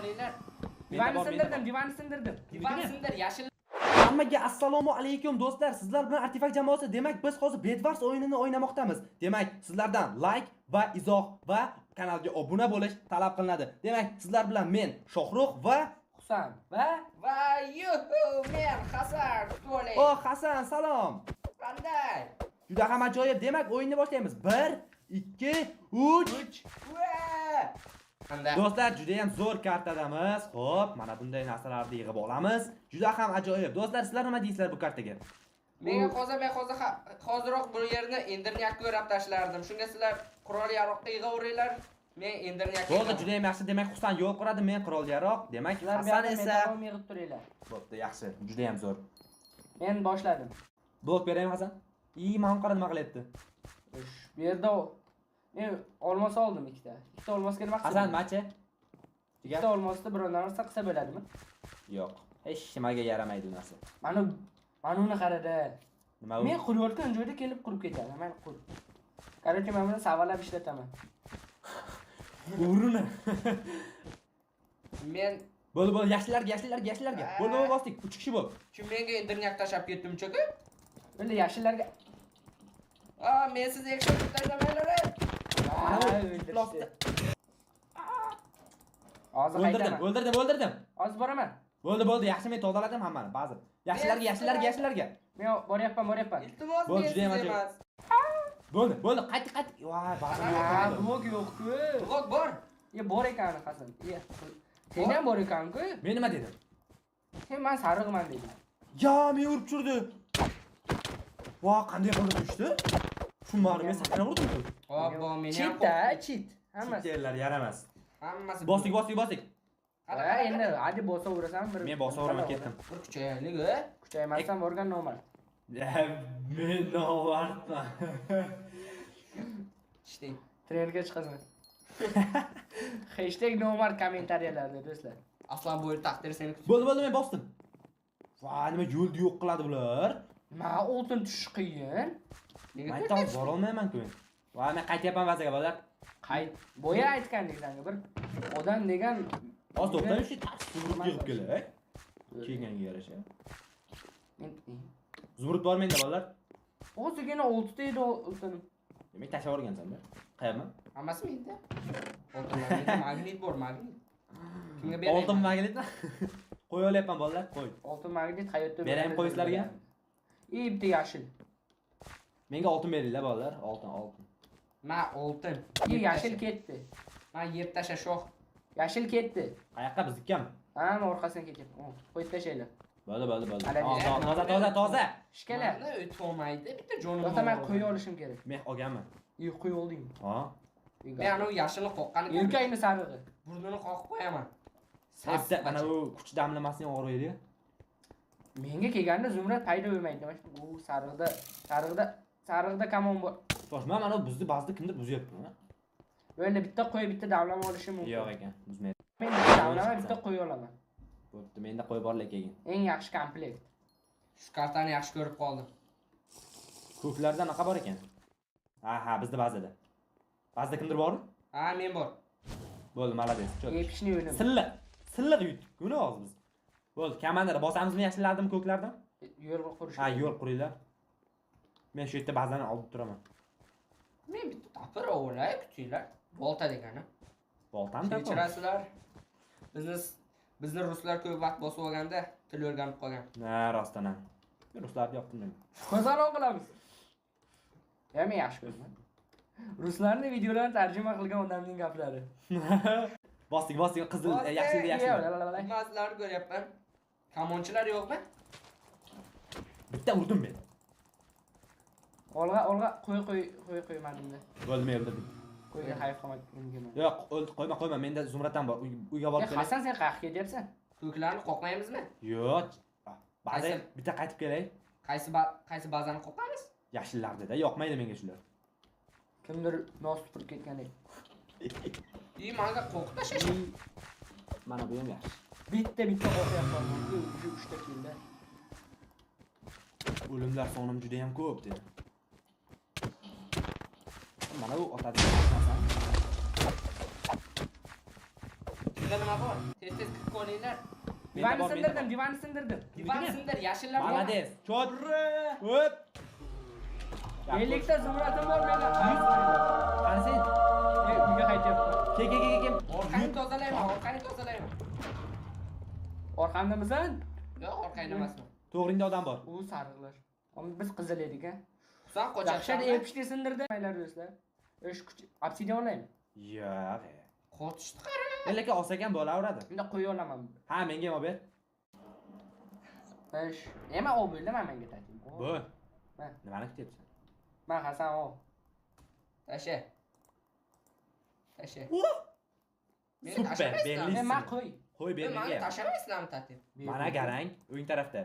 olinglar. Divanni sindirdim. Divan sindir, yashil. Hammaga assalomu alaykum do'stlar. Sizlar bilan Artifakt jamoasi. Demak, biz hozir Bedwars o'yinini o'ynamoqdamiz. Demak, sizlardan like va izoh va kanalga obuna bo'lish talab qilinadi. Demak, sizlar bilan men Shohrux va Husan Va yuhu, men Hasan To'lay. O Hasan, salom. Qanday? Juda ham ajoyib. Demak, o'yinni boshlaymiz. 1 2 3 Qanday? Do'stlar, juda ham zo'r kartadamiz. Xo'p, mana bunday narsalarni yig'ib olamiz. Juda ham ajoyib. Do'stlar, sizlar nima deysizlar bu kartaga? Men hoziroq bu yerni internyakka o'rab tashlardim. Shunga sizlar qurol yaroqqa yig'averinglar. Men internyakka. Bo'ldi, juda ham yaxshi. Demak, Husan yo'l quradi, men qurol yaroq. Demak, Hasan esa yig'ib turinglar. bo'pti, yaxshi. Juda ham zo'r. Men boshladim. Blok beraymi Hasan? Men qara nima qilyapti? Bu yerda men olmos oldim ikkita. Ikkita olmosga nima qilsam? Hasan, machi? Ikkita olmosda biror narsa qilsa bo'ladimi? Yo'q. Hech nimaga yaramaydi u narsa. Mana uni qarada. Nima u? Men qurayotgan joyda kelib qurib ketadi. Men qur. Qarorchi, men buni savalab ishlataman. Uruni. Men Bo'ldi, yashillarga. Bo'ldi, bosdik. 3 kishi bo'l. kim menga internyak tashab ketdim-cho'ku? Endi yashillarga Men siz ekstra tashlamaylar. Hozir qaytaman. O'ldirdim. Hozir boraman. Bo'ldi, yaxshi, men tozaladim hammani, ba'zi. Yashillarga. Men boryapman. Iltimos, Bo'ldi, men juda ham siz ajoyib. emas. Bo'ldi, qayt. Voy, ba'zi yo'q. Blok yo'q-ku. Blok bor. Bor ekan Hasan. Sen ham bor ekan-ku. Men nima dedim? Sen men sariqman dedim. Ya, men urib tushirdi. Voy, qanday qilib tushdi? Tushunmadim, men sakana urdim-ku. Obbo, meni ham Cheat. Hammasi. Cheatlar yaramas. Hammasi. Bosdik. Endi hadi bosaverasam bir. Men bosaveraman, ketdim. Bir kuchaylik-a. Kuchaymasam o'rgan normal. Men novartman. Ishting. Treylerga chiqasan. #nomar kommentariyalarda do'stlar. Aslan bo'yi taqdir seni kutib. Bo'ldi, men bosdim. Voy, nima yo'lni yo'q qiladi bular? Men oltin tushish qiyin. Nega Men to'g'ri bora olmayman-ku. Voy, men qaytyapman bazaga, bolalar. Boya aytgandek senga bir odam degan Hozir to'xtang, shu zumrud yig'ib kelay. Kelganga yarasha. Zumrud bor menda, bolalar. O'zigina 6 ta edi oltinim. Demak, tashlab o'rgansan-da. Qayerman? Hammasi menda. Oltin magnit bor, magnit. Kimga beraymi? Oltin magnitmi? Qo'y olyapman, bolalar, qo'y. Oltin magnit hayotda Beraymi qo'yislarga? Bitta yashil. Menga oltin beringlar, bolalar. Oltin. Men oltin. Yashil ketdi. Men yeb tasha shoh. Yashil ketdi. Qayoqqa biznikami? Men orqasidan ketyapman. Qo'yib tashlaylar. Bo'ldi. Toza. Ishkala. Mana o'tib olmaydi. Bitta jonim. Yo'qsa men qo'y olishim kerak. Men olganman. Qo'y olding. Ha. Men anu yashilni qoqqani. Yelkangni sarig'i. Burnini qoqib qo'yaman. Sabda ana u kuch damlamasini og'riydi. Menga kelganda zumrad paydo bo'lmaydi. Mana bu sariqda kamon bor. Toshman, mana bizni ba'zida kimdir buzyapti. Endi bitta qo'y, bitta davlama olishim mumkin. Yo'q ekan, buzmaydi. Men bitta davlama, bitta qo'y olaman. Bo'pti, menda qo'y bor lekin. Eng yaxshi komplekt. Shu kartani yaxshi ko'rib qoldim. Ko'klarda anaqa bor ekan. Ha, bizda bazada. Bazada kimdir bormi? Ha, men bor. Bo'ldi, malades. Epishni o'ynadim. Silliq yutdik. Buni hozir biz. Bo'ldi, komandlar bosamizmi, yashillardimi, ko'klardimi? Yo'l qurish. Ha, yo'l quringlar. Men shu yerda bazani olib turaman. Men bitta tapir olay, kutinglar. Bolta degani. Boltami tapir? Kechirasizlar. Bizni ruslar ko'p vaqt bosib olganda til o'rganib qolgan. Ha, rostdan ham. Ruslarni yoqdim men. Qo'zg'alon qilamiz. Men yaxshi ko'raman. Ruslarning videolarini tarjima qilgan odamning gaplari. Bosdik, qizil, yaxshi. Mazlarni ko'ryapman. Kamonchilar yo'qmi? Bitta urdim men. Olg'a qo'ymadimda. Bo'ldi, men o'ldirdim. Qo'yga xayf qilmadim. Yo'q, qo'yma, menda zumraddan bor. Uyga borib kelay. Hasan, sen qayerga ketyapsan? Ko'klarni qoqmaymizmi? Yo'q. Baza bitta qaytib kelay. Qaysi bazani qoqamiz? Yashillarda, yoqmaydi menga shular. Kimdir nos tupurib ketgandek. Menga qo'qib tashlash. Mana bu ham yaxshi. Bitta qoqyapman. Bu 3 ta keldi. O'limlar sonim juda ham ko'p dedi. Mana bu otadi. Menda nima bor? Tez kirib olinglar. Divanni sindirdim. Divan sindir, yashillar bor. Молодец. Chot. Hop. 50 ta zumratim bor menda. Qani sen? Uyga qaytyapman. Kel. Orqani tozalayman. Orqamdamisan? Yo'q, orqangda emasman. To'g'ringda odam bor. U sariqlar. Biz qizil edik a. Husan Yaxshi qo'chaqsan. epishni sindirdi. Maylar do'stlar. Ish kuch obsidian olaymi? Yo'q. Qo'tishdi qara. Lekin olsak ham bo'laveradi. Unda qo'ya olaman. Ha, menga ham ber. Ish. Nima o bo'ldi menga ayting. Bu. Ha. Nimani kutyapsan? Men Hasan o. Tasha. Super, belli. Men qo'y. Qo'y ber Meni menga. tashlamaysizlarmi tatim? Mana garang, o'ng tarafda.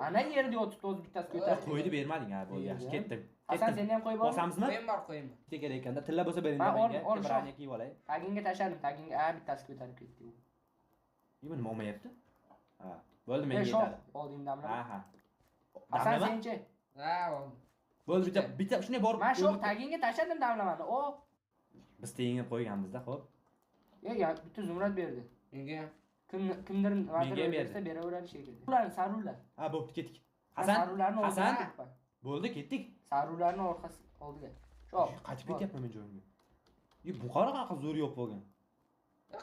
Ana yerda yotibdi o'zi bittasi ko'tarib. Qo'yni bermading ha, bo'ldi, yaxshi ketdim. Hasan sen ham qo'y bor. Bosamizmi? Qo'yim bor. Kerak ekanda, tilla bo'lsa bering Ha, menga. ol, Brani kiyib olay. Tagingga tashladim, tagingga bittasi ko'tarib ketdi u. Nima nima olmayapti? Ha, bo'ldi menga Shoh yetadi. oldingdamlar. Ha. Hasan Damlama? senchi? Ha, Bo'ldi, bitta shunday borib. Men shoh tagingga tashladim damlamani. O, Biz tengib qo'yganmiz-da, xo'p. bitta zumrad berdi. menga Kimdir Menga bersa beraveradi shekilli. Ular saruvlar. Ha, bo'pti, ketdik. Hasan, saruvlarni Hasan. oldiga. Bo'ldi, ketdik. Saruvlarni orqasi oldiga. Shoh. Qaytib ketyapman men joyimga. Bu qanaqa zo'r yo'q bo'lgan.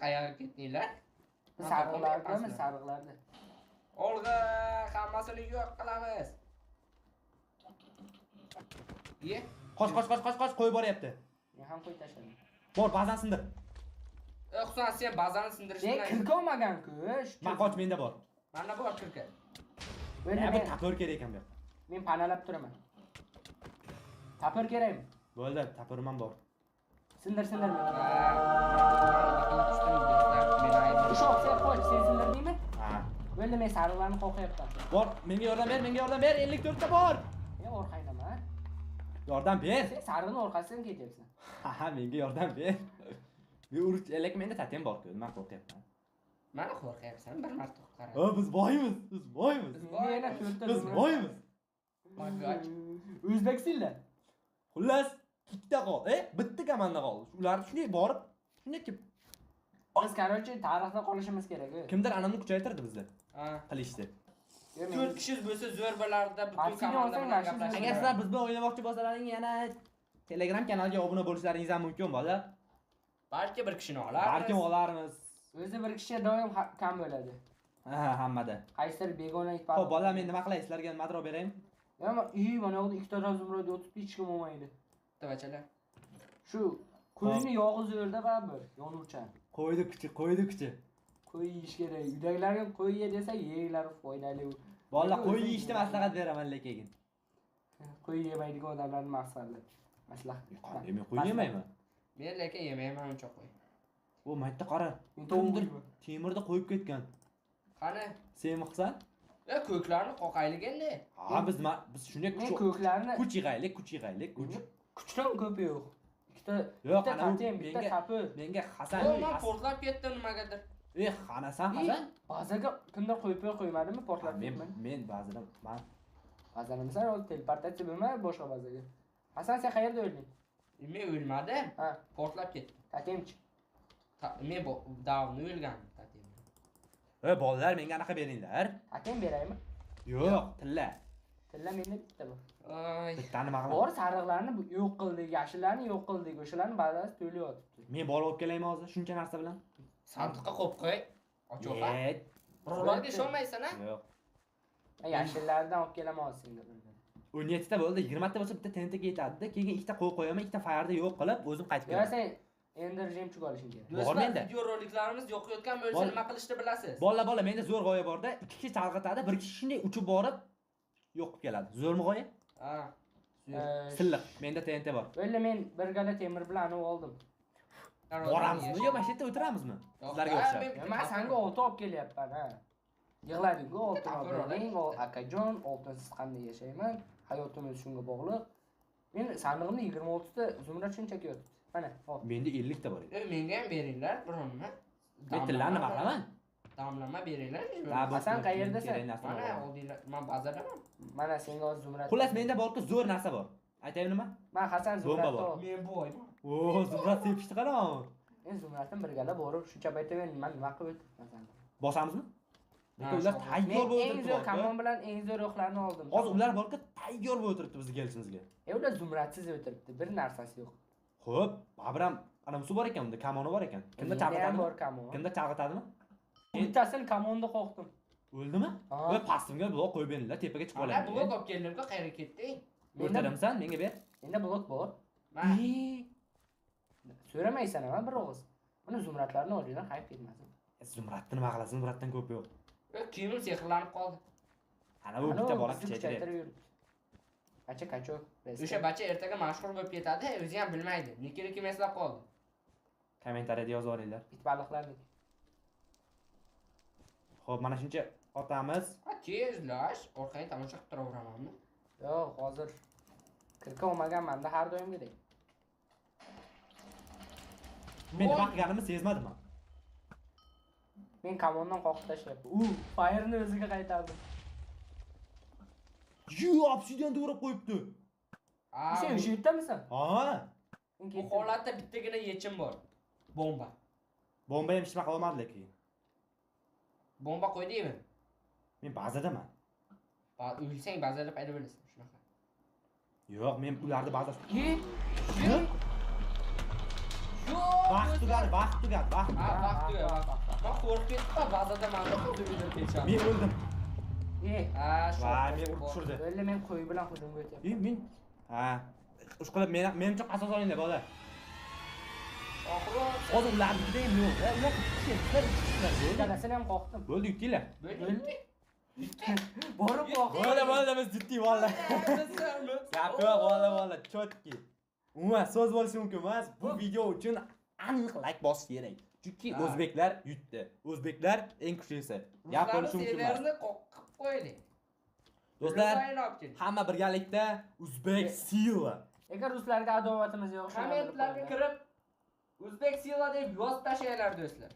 qayerga ketdinglar? Sarıqlarda. Olg'a, hammasini yo'q qilamiz. Ye. Qoch, qo'y boryapti. Men ham qo'y tashladim. Bor, bazani sindir. Husan sen bazani sindirishni. Kirka olmagan-ku. Men qoch, menda bor. Mana bor kirka. Mana bu tapir kerak ekan bu. Men panalab turaman. Tapir kerakmi? Bo'ldi, tapirim ham bor. Sindir. Men Shoh sen qo'y, sen sindirdingmi? Ha. Bo'ldi, men sarıqlarni qo'yapman. Bor, menga yordam ber, 54 ta bor. Men orqangdaman. Yordam ber. Sen sarıqning orqasidan ketyapsan. Ha, menga yordam ber. Bu urush, lekin menda tatem bor-ku, nima qo'rqyapman. mana qo'rqyapsan, bir marta qara. Ha, biz boymiz. Yana to'rtta Biz boymiz. Magach. O'zbeksinlar. Xullas, ikkita qol. Bitta komanda qoldi. Ularni shunday borib, shunday kelib Biz короче tarixda qolishimiz kerak. kimdir anamni kuchaytirdi bizni. Ha. Qilishdi. 4 kishi bo'lsa zo'r bo'lardi, butun Obsidian komanda olsang bilan yaxshi gaplashib. Agar sizlar biz bilan o'ynamoqchi bo'lsalaring, yana Telegram kanaliga obuna bo'lishlaringiz ham mumkin bolalar. Balki bir kishini olamiz. Balki olarmiz. O'zi bir kishi doim kam bo'ladi. Ha, hammada. Qaysidir begona it Xo'p, bolalar, men nima qilay? Sizlarga madro beraymi? Mana mana yoqda ikkita razumrod yotibdi, hech kim olmaydi. Tavachalar. Shu qo'yni yog'i zo'rda baribir, yonuvchan. Qo'ydi kuchi. Qo'y yeyish kerak. Uydagilarga qo'y ye desa, yeyinglar foydali. Bolalar qo'y yeyishni maslahat beraman lekin. Qo'y yemaydigan odamlarning maqsadlari. Maslahat. Qanday men qo'y yemayman. Men lekin yemayman uncha qo'y. O, maytda qara. Kimdir Temirda qo'yib ketgan. Qani? Sen qilsan? Ko'klarni qoqaylik endi. Ha, biz shunday men ko'klarni kuch yig'aylik. kuchdan ko'p yo'q. Ikkita Yo'q, bitta ana bu tatem, bitta menga- sapir. Menga Hasan. Men portlab ketdim nimagadir. Xanasan Hasan? Bazaga kimdir qo'yib qo'ymadimi portlab ketmadi. Men ba'zida Bazanimizdan hozir teleportatsiya bo'lmaydi boshqa bazaga. Hasan sen qayerda o'lding? Men o'lmadim. Ha, Portlab ketdim. tatemchi. Men davni o'lgandim tatim. Bolalar menga anaqa beringlar. Tatem beraymi? Yo'q, tilla. Tilla menda bitta bor. Ay. Bittani nima Bor qilaman? sariqlarni yo'q qildik, yashillarni yo'q qildik, o'shalarni bazasi to'la yotibdi. Men borib olib kelaymi hozir shuncha narsa bilan? Sandiqqa qo'yib qo'y. Ochoqa. Yo'q. Birovlarga ishonmaysan a? Yo'q. Men yashillardan olib kelaman hozir senga. 17 ta bo'ldi, 20 ta bo'lsa bitta TNTga yetadi-da. Keyin ikkita qo'y qo'yaman, ikkita fire'da yo'q qilib, o'zim qaytib Yo kelaman. sen Ender jemchug olishing kerak. Bor Do'stlar, menda. video roliklarimiz yo'qayotgan bo'lsa nima qilishni bilasiz. Bolalar, menda zo'r g'oya borda, ikki kishi chalg'itadi, bir kishi shunday uchib borib yo'q qilib keladi. Zo'rmi g'oya? Ha. Silliq. Menda TNT bor. O'yla men bir gala temir bilan uni oldim. Boramizmi yo mana shu yerda o'tiramizmi? Sizlarga o'xshab. Men senga olti olib kelyapman, ha. Yig'lading-ku oltin olding, akajon, oltinsiz qanday yashayman? Hayotimiz shunga bog'liq. Men sandig'imda 26 ta zumrad shunchaki yotibdi. Mana, hop. Menda 50 ta bor edi. Menga ham beringlar birovni. Men tillarni baqaman. Damlama beringlar. Hasan qayerdasan? Mana oldinglar. Men bazadaman. Mana senga hozir zumrad. Xullas menda borku zo'r narsa bor. Aytaymi nima? Men Hasan Bomba zumrad bor. ol. Men boyman. O, zumrad tepishni qarang. Men Zumraddan birgalab borib shuncha paytda men nima qilib o'tibman? Bosamizmi? Ha, Lekin ular shu- tayyor Men bo'lib eng o'tiribdi. zo'r kamon bilan eng zo'r o'qlarni oldim. Hozir ular borki tayyor bo'lib o'tiribdi bizga kelishimizga. Ular Zumradsiz o'tiribdi. Bir narsasi yo'q. Xo'p, Babram ana musu bor ekan unda, kamoni bor ekan. Kimda Menda ham chalg'itadimi? bor kamon. Kimda chalg'itadimi? Bittasini kamonda qo'qdim. O'ldimi? Ha. Voy, pastimga blok qo'yib beringlar, tepaga chiqib Mana olaylik. blok olib keldim-ku, qayerga ketding? O'ltiramsan, menga ber. Menda blok bor. Mana. So'ramaysan ham bir og'iz. Buni Zumradlarni olinglar, qayb ketmasin. Zumradni nima qilasiz? Zumraddan ko'p yo'q. Kiyimim sehrlanib qoldi. Ana bu bitta bola kichaytirib. kuchaytirib yuribdi. Kachoq. O'sha bacha ertaga mashhur bo'lib ketadi, o'zi ham bilmaydi. Lekin eslab qoldi. Kommentariyada yozib olinglar. It baliqlarniki. Xo'p, mana shuncha otamiz. Ha, tezlash, orqangni tomosha qilib turaveramanmi? Yo'q, hozir kirka olmaganman-da har doimgidek. Men nima qilganimni sezmadim. Men kamondan qoqib tashlayapman. Fire'ni o'ziga qaytardim. Obsidianni o'rab qo'yibdi. Sen o'sha yerdamisan? Ha. Men Bu ketdim. holatda bittagina yechim bor. Bomba. Bomba ham ishma qilolmadi lekin. Bomba qo'ydingmi? Men bazadaman. O'lsang bazada paydo bo'lasan, shunaqa. Yo'q, men ularni bazasi. Yo'q. Vaqt tugadi, vaqt tugadi, vaqt. Ha, vaqt tugadi. Men qo'rqib ketdim, bazada manda hujum ketisham. Men o'ldim. Ha, shu. Voy, men urib tushirdi. Endi men qo'y bilan hujumga o'tyapman. Men ha, ush qilib menimcha qasos olinglar bola. Oxiri Hozir ularnikida ham yo'q. Ular ikki Ikkalasini ham qoqdim. bo'ldi, yutinglar. bo'ldi. Borib qoqdim. Bo'ldi, biz jiddiy valla. Gap yo'q, valla, chotki. Umuman so'z bo'lishi mumkin emas. Bu video uchun aniq like bosish kerak. Chunki o'zbeklar yutdi. O'zbeklar eng kuchlisi. Gap bo'lishi mumkin emas. Serverni qoqib qo'ydik. Do'stlar, hamma birgalikda Uzbek Sila. Agar ruslarga adovatimiz yo'q, kommentlarga kirib Uzbek Sila deb yozib tashlanglar do'stlar.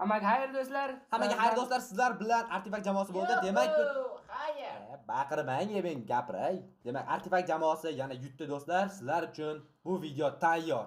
Hammaga xayr do'stlar. Hammaga xayr do'stlar, sizlar bilan Artifak jamoasi bo'ldi. Demak, xayr. baqirmang, men gapiray. Demak, Artifak jamoasi yana yutdi do'stlar. Sizlar uchun bu video tayyor.